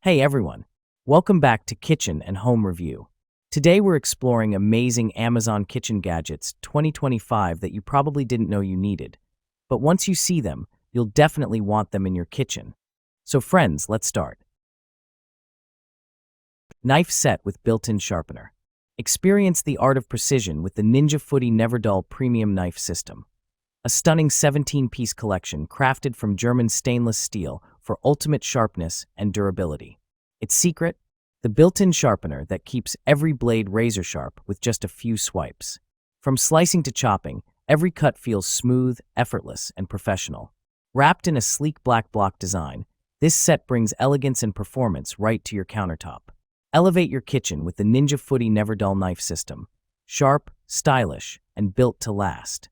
Hey everyone, welcome back to Kitchen and Home Review. Today we're exploring amazing Amazon kitchen gadgets 2025 that you probably didn't know you needed. But once you see them, you'll definitely want them in your kitchen. So friends, let's start. Knife set with built-in sharpener. Experience the art of precision with the Ninja Footy Never Dull Premium Knife System. A stunning 17-piece collection crafted from German stainless steel for ultimate sharpness and durability. Its secret? The built-in sharpener that keeps every blade razor-sharp with just a few swipes. From slicing to chopping, every cut feels smooth, effortless, and professional. Wrapped in a sleek black block design, this set brings elegance and performance right to your countertop. Elevate your kitchen with the Ninja Footy Never Dull Knife System. Sharp, stylish, and built to last.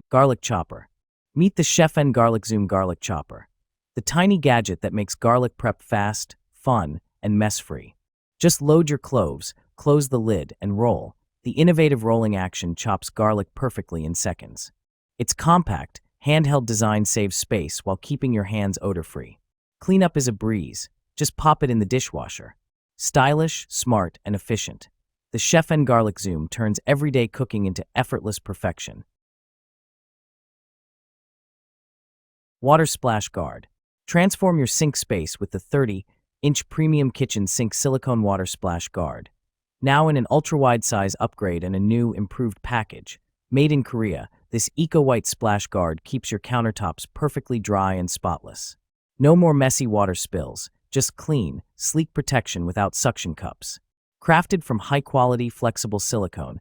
Garlic chopper. Meet the Chef N AWSOME garlic chopper, the tiny gadget that makes garlic prep fast, fun, and mess-free. Just load your cloves, close the lid, and roll. The innovative rolling action chops garlic perfectly in seconds. Its compact, handheld design saves space while keeping your hands odor-free. Cleanup is a breeze. Just pop it in the dishwasher. Stylish, smart, and efficient. The Chef N AWSOME turns everyday cooking into effortless perfection. Water Splash Guard. Transform your sink space with the 30-inch premium kitchen sink silicone water splash guard. Now in an ultra-wide size upgrade and a new, improved package. Made in Korea, this eco-white splash guard keeps your countertops perfectly dry and spotless. No more messy water spills, just clean, sleek protection without suction cups. Crafted from high-quality, flexible silicone.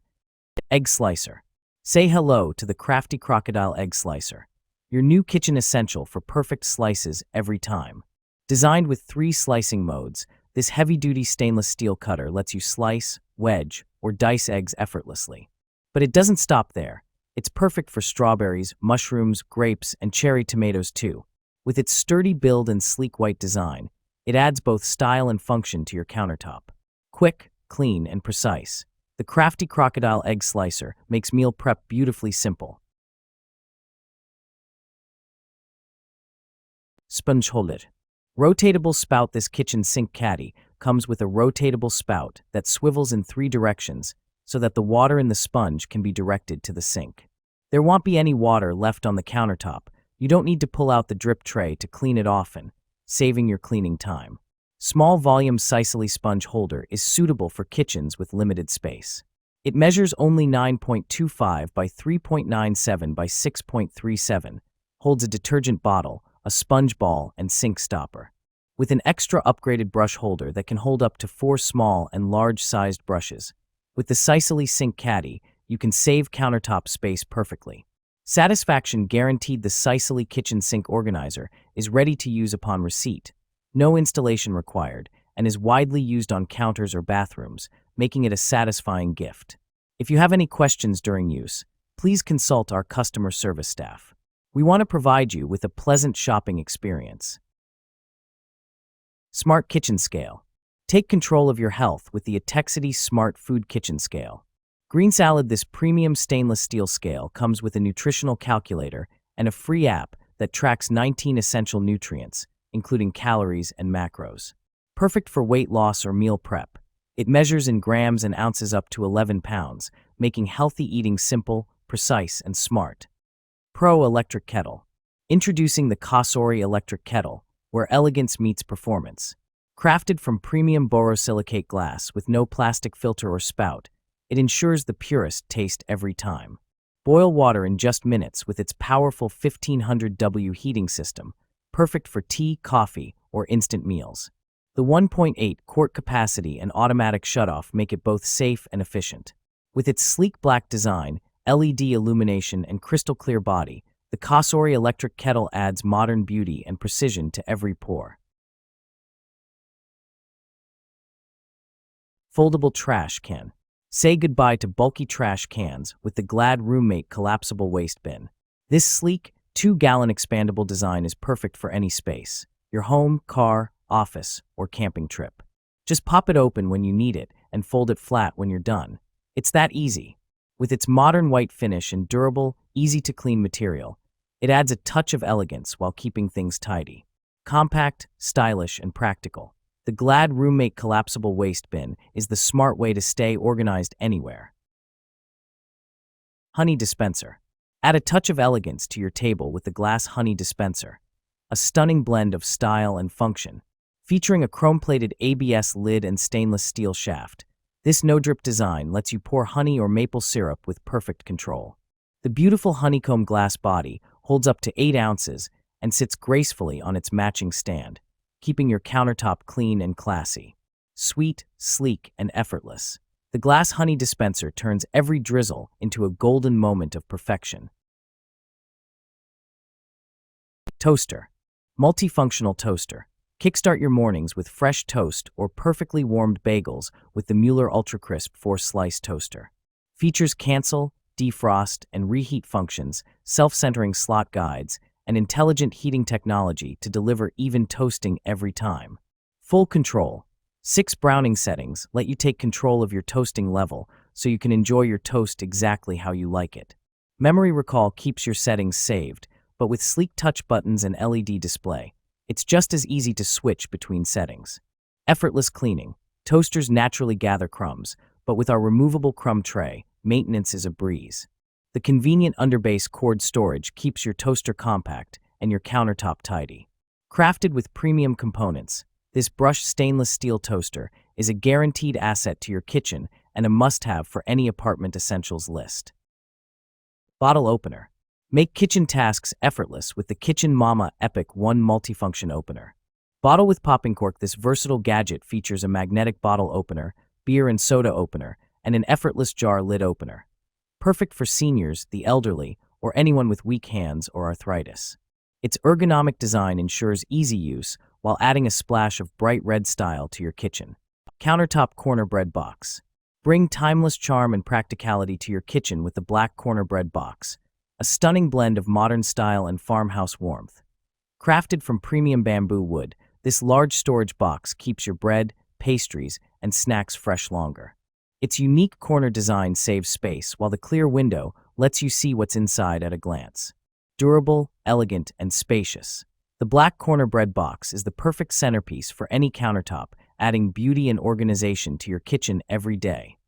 Egg Slicer. Say hello to the crafty crocodile egg slicer. Your new kitchen essential for perfect slices every time. Designed with 3 slicing modes, this heavy-duty stainless steel cutter lets you slice, wedge, or dice eggs effortlessly. But it doesn't stop there. It's perfect for strawberries, mushrooms, grapes, and cherry tomatoes too. With its sturdy build and sleek white design, it adds both style and function to your countertop. Quick, clean, and precise. The crafty crocodile egg slicer makes meal prep beautifully simple. Sponge holder. Rotatable spout. This kitchen sink caddy comes with a rotatable spout that swivels in 3 directions so that the water in the sponge can be directed to the sink. There won't be any water left on the countertop. You don't need to pull out the drip tray to clean it often, saving your cleaning time. Small volume Sicily sponge holder is suitable for kitchens with limited space. It measures only 9.25 by 3.97 by 6.37, holds a detergent bottle, a sponge ball, and sink stopper. With an extra upgraded brush holder that can hold up to 4 small and large-sized brushes. With the Sicily Sink Caddy, you can save countertop space perfectly. Satisfaction guaranteed. The Sicily Kitchen Sink Organizer is ready to use upon receipt. No installation required, and is widely used on counters or bathrooms, making it a satisfying gift. If you have any questions during use, please consult our customer service staff. We want to provide you with a pleasant shopping experience. Smart Kitchen Scale. Take control of your health with the Atexity Smart Food Kitchen Scale. Green Salad. This premium stainless steel scale comes with a nutritional calculator and a free app that tracks 19 essential nutrients, including calories and macros. Perfect for weight loss or meal prep. It measures in grams and ounces up to 11 pounds, making healthy eating simple, precise, and smart. Pro Electric Kettle. Introducing the Cosori Electric Kettle, where elegance meets performance. Crafted from premium borosilicate glass with no plastic filter or spout, it ensures the purest taste every time. Boil water in just minutes with its powerful 1500W heating system, perfect for tea, coffee, or instant meals. The 1.8 quart capacity and automatic shutoff make it both safe and efficient. With its sleek black design, LED illumination, and crystal clear body, the Cosori Electric Kettle adds modern beauty and precision to every pour. Foldable Trash Can. Say goodbye to bulky trash cans with the Glad Roommate collapsible waste bin. This sleek, 2-gallon expandable design is perfect for any space, your home, car, office, or camping trip. Just pop it open when you need it and fold it flat when you're done. It's that easy. With its modern white finish and durable, easy-to-clean material, it adds a touch of elegance while keeping things tidy. Compact, stylish, and practical. The Glad Roommate Collapsible Waste Bin is the smart way to stay organized anywhere. Honey Dispenser. Add a touch of elegance to your table with the glass honey dispenser. A stunning blend of style and function. Featuring a chrome-plated ABS lid and stainless steel shaft, this no-drip design lets you pour honey or maple syrup with perfect control. The beautiful honeycomb glass body holds up to 8 ounces and sits gracefully on its matching stand, keeping your countertop clean and classy. Sweet, sleek, and effortless. The glass honey dispenser turns every drizzle into a golden moment of perfection. Toaster. Multifunctional toaster. Kickstart your mornings with fresh toast or perfectly warmed bagels with the Mueller Ultra Crisp 4-slice toaster. Features cancel, defrost, and reheat functions, self-centering slot guides, and intelligent heating technology to deliver even toasting every time. Full control. 6 browning settings let you take control of your toasting level so you can enjoy your toast exactly how you like it. Memory recall keeps your settings saved, but with sleek touch buttons and LED display, it's just as easy to switch between settings. Effortless cleaning. Toasters naturally gather crumbs, but with our removable crumb tray, maintenance is a breeze. The convenient underbase cord storage keeps your toaster compact and your countertop tidy. Crafted with premium components, this brushed stainless steel toaster is a guaranteed asset to your kitchen and a must-have for any apartment essentials list. Bottle opener. Make kitchen tasks effortless with the Kitchen Mama Epic 1 multifunction opener. Bottle with popping cork. This versatile gadget features a magnetic bottle opener, beer and soda opener, and an effortless jar lid opener. Perfect for seniors, the elderly, or anyone with weak hands or arthritis. Its ergonomic design ensures easy use while adding a splash of bright red style to your kitchen. Countertop corner bread box. Bring timeless charm and practicality to your kitchen with the black corner bread box. A stunning blend of modern style and farmhouse warmth. Crafted from premium bamboo wood, this large storage box keeps your bread, pastries, and snacks fresh longer. Its unique corner design saves space, while the clear window lets you see what's inside at a glance. Durable, elegant, and spacious. The black corner bread box is the perfect centerpiece for any countertop, adding beauty and organization to your kitchen every day.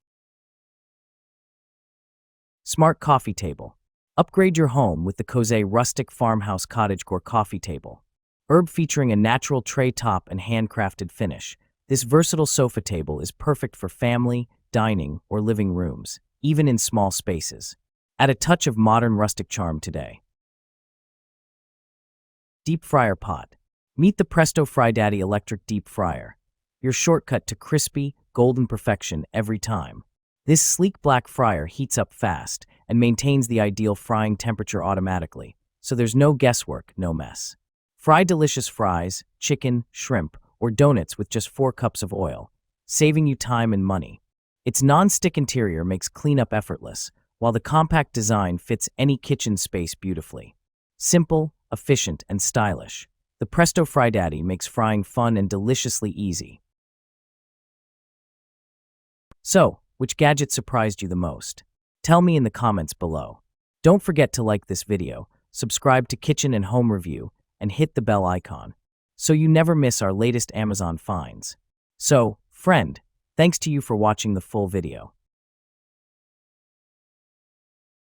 Smart coffee table. Upgrade your home with the Cosé Rustic Farmhouse Cottagecore coffee table. Herb featuring a natural tray top and handcrafted finish, this versatile sofa table is perfect for family, dining, or living rooms, even in small spaces. Add a touch of modern rustic charm today. Deep fryer pot. Meet the Presto Fry Daddy electric deep fryer, your shortcut to crispy, golden perfection every time. This sleek black fryer heats up fast and maintains the ideal frying temperature automatically, so there's no guesswork, no mess. Fry delicious fries, chicken, shrimp, or donuts with just 4 cups of oil, saving you time and money. Its non-stick interior makes cleanup effortless, while the compact design fits any kitchen space beautifully. Simple, efficient, and stylish, the Presto Fry Daddy makes frying fun and deliciously easy. So, which gadget surprised you the most? Tell me in the comments below. Don't forget to like this video, subscribe to Kitchen and Home Review, and hit the bell icon, so you never miss our latest Amazon finds. So, friend, thanks to you for watching the full video.